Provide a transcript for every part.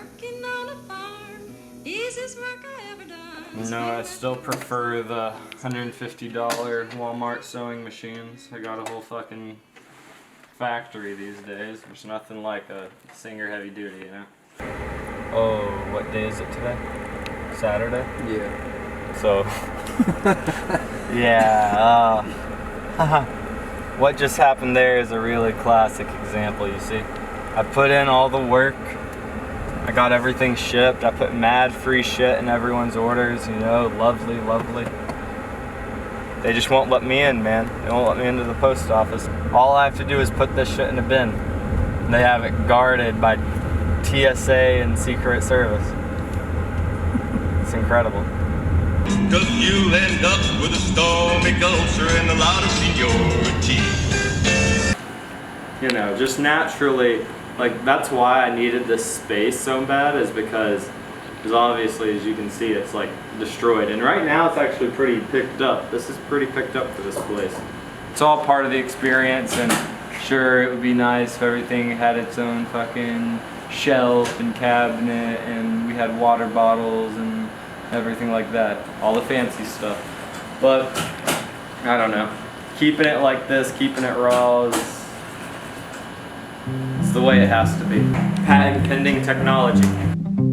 working on a farm. Easiest work I ever done. No, I still prefer the $150 Walmart sewing machines. I got a whole fucking factory these days. There's nothing like a Singer heavy duty, you know? Oh, what day is it today? Saturday? Yeah. So, yeah, what just happened there is a really classic example, you see. I put in all the work, I got everything shipped, I put mad free shit in everyone's orders, you know, lovely, lovely. They just won't let me in, man. They won't let me into the post office. All I have to do is put this shit in a bin. And they have it guarded by TSA and Secret Service. It's incredible. Cause you'll end up with a stomach ulcer and a lot of seniority. You know, just naturally, like that's why I needed this space so bad, is because obviously, as you can see, it's like destroyed. And right now it's actually pretty picked up. This is pretty picked up for this place. It's all part of the experience, and sure, it would be nice if everything had its own fucking shelf and cabinet, and we had water bottles and everything like that. All the fancy stuff. But, I don't know. Keeping it like this, keeping it raw is it's the way it has to be. Patent pending technology.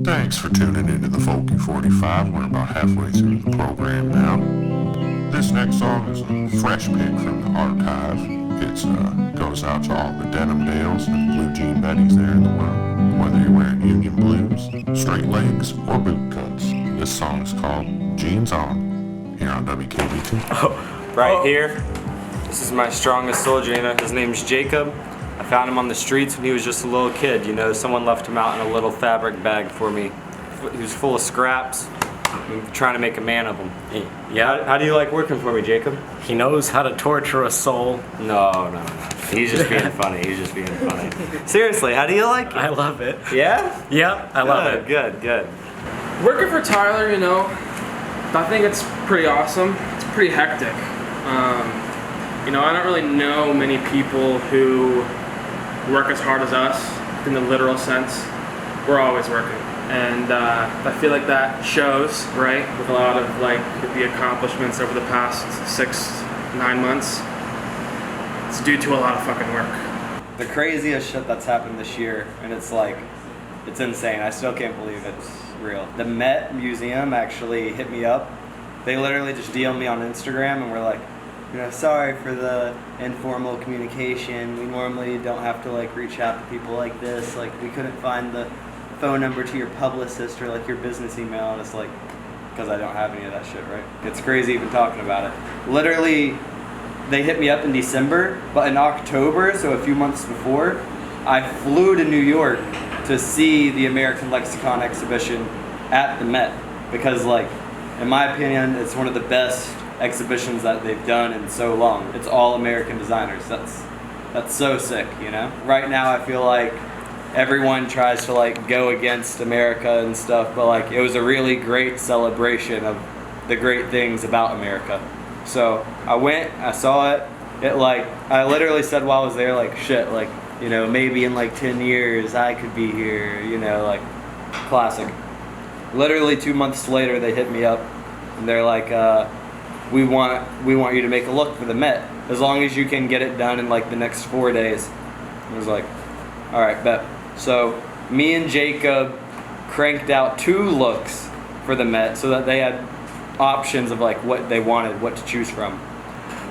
Thanks for tuning into the Folky 45. We're about halfway through the program now. This next song is a fresh pick from the archive. It goes out to all the denim Dales and blue jean Bettys there in the world. Whether you're wearing Union Blues, straight legs, or boot cuts. This song is called Jeans On, here on WKBT. Oh, right here. This is my strongest soldier, you know. His name's Jacob. I found him on the streets when he was just a little kid, you know. Someone left him out in a little fabric bag for me. He was full of scraps. I'm trying to make a man of him. Yeah? How do you like working for me, Jacob? He knows how to torture a soul. No. He's just being funny. He's just being funny. Seriously, how do you like it? I love it. Yeah? Yep, I love it. Good. Working for Tyler, you know, I think it's pretty awesome. It's pretty hectic. You know, I don't really know many people who work as hard as us in the literal sense. We're always working. And I feel like that shows, right, with a lot of like the accomplishments over the past 6-9 months. It's due to a lot of fucking work. The craziest shit that's happened this year, and it's like, it's insane. I still can't believe it's real. The Met Museum actually hit me up. They literally just DM'd me on Instagram and were like, you know, sorry for the informal communication. We normally don't have to like reach out to people like this. Like we couldn't find the phone number to your publicist or like your business email. And it's like, because I don't have any of that shit, right? It's crazy even talking about it. Literally, they hit me up in December, but in October, so a few months before, I flew to New York to see the American Lexicon exhibition at the Met, because like, in my opinion, it's one of the best exhibitions that they've done in so long. It's all American designers. That's so sick, you know? Right now I feel like everyone tries to like go against America and stuff, but like it was a really great celebration of the great things about America. So I went, I saw it, I literally said while I was there, like, shit, like, you know, maybe in like 10 years I could be here, you know, like, classic. Literally 2 months later they hit me up and they're like, we want you to make a look for the Met, as long as you can get it done in like the next 4 days. I was like, all right, bet. So me and Jacob cranked out 2 looks for the Met so that they had options of like what they wanted, what to choose from.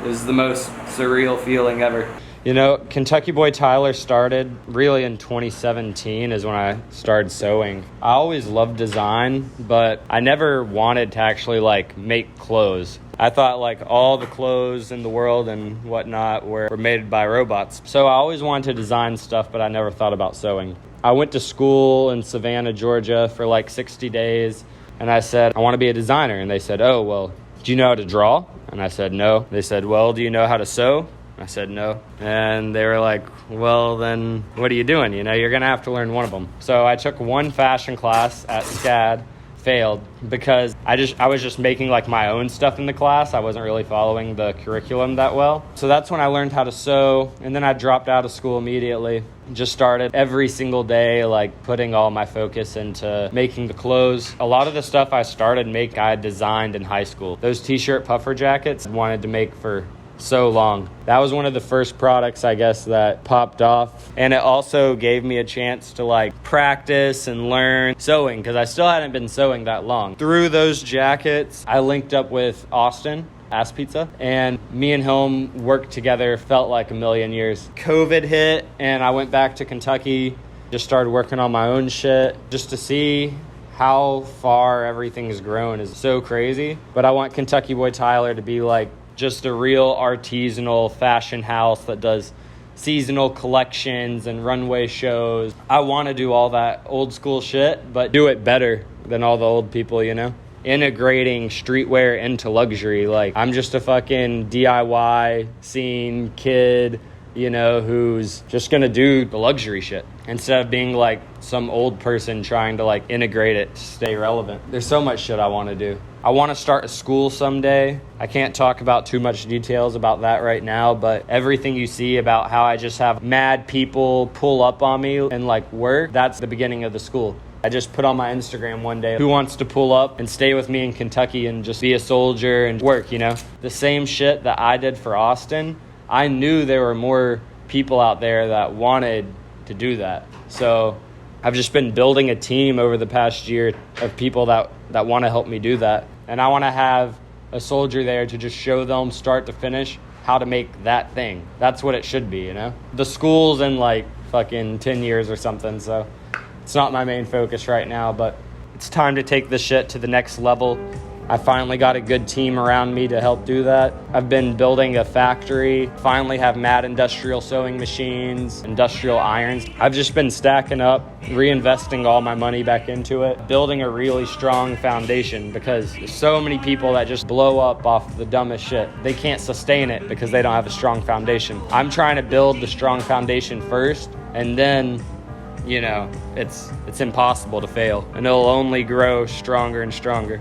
It was the most surreal feeling ever. You know, Kentucky Boy Tyler started really in 2017 is when I started sewing. I always loved design, but I never wanted to actually like make clothes. I thought like all the clothes in the world and whatnot were made by robots. So I always wanted to design stuff, but I never thought about sewing. I went to school in Savannah, Georgia for like 60 days. And I said, I want to be a designer. And they said, oh, well, do you know how to draw? And I said, no. They said, well, do you know how to sew? I said, no. And they were like, well, then what are you doing? You know, you're going to have to learn one of them. So I took one fashion class at SCAD, failed because I was just making like my own stuff in the class. I wasn't really following the curriculum that well. So that's when I learned how to sew, and then I dropped out of school immediately. Just started every single day, like putting all my focus into making the clothes. A lot of the stuff I had designed in high school. Those t-shirt puffer jackets I wanted to make for so long. That was one of the first products, I guess, that popped off. And it also gave me a chance to like practice and learn sewing, because I still hadn't been sewing that long. Through those jackets, I linked up with Austin, Ass Pizza, and me and him worked together, felt like a million years. COVID hit and I went back to Kentucky, just started working on my own shit. Just to see how far everything's grown is so crazy. But I want Kentucky Boy Tyler to be like just a real artisanal fashion house that does seasonal collections and runway shows. I want to do all that old school shit, but do it better than all the old people, you know? Integrating streetwear into luxury. Like, I'm just a fucking DIY scene kid, you know, who's just gonna do the luxury shit instead of being like some old person trying to like integrate it to stay relevant. There's so much shit I want to do. I want to start a school someday. I can't talk about too much details about that right now, but everything you see about how I just have mad people pull up on me and like work, that's the beginning of the school. I just put on my Instagram one day, who wants to pull up and stay with me in Kentucky and just be a soldier and work, you know? The same shit that I did for Austin, I knew there were more people out there that wanted to do that. So I've just been building a team over the past year of people that want to help me do that. And I want to have a soldier there to just show them start to finish how to make that thing. That's what it should be, you know? The school's in like fucking 10 years or something, so it's not my main focus right now, but it's time to take this shit to the next level. I finally got a good team around me to help do that. I've been building a factory, finally have mad industrial sewing machines, industrial irons. I've just been stacking up, reinvesting all my money back into it, building a really strong foundation, because there's so many people that just blow up off the dumbest shit. They can't sustain it because they don't have a strong foundation. I'm trying to build the strong foundation first, and then, you know, it's impossible to fail, and it'll only grow stronger and stronger.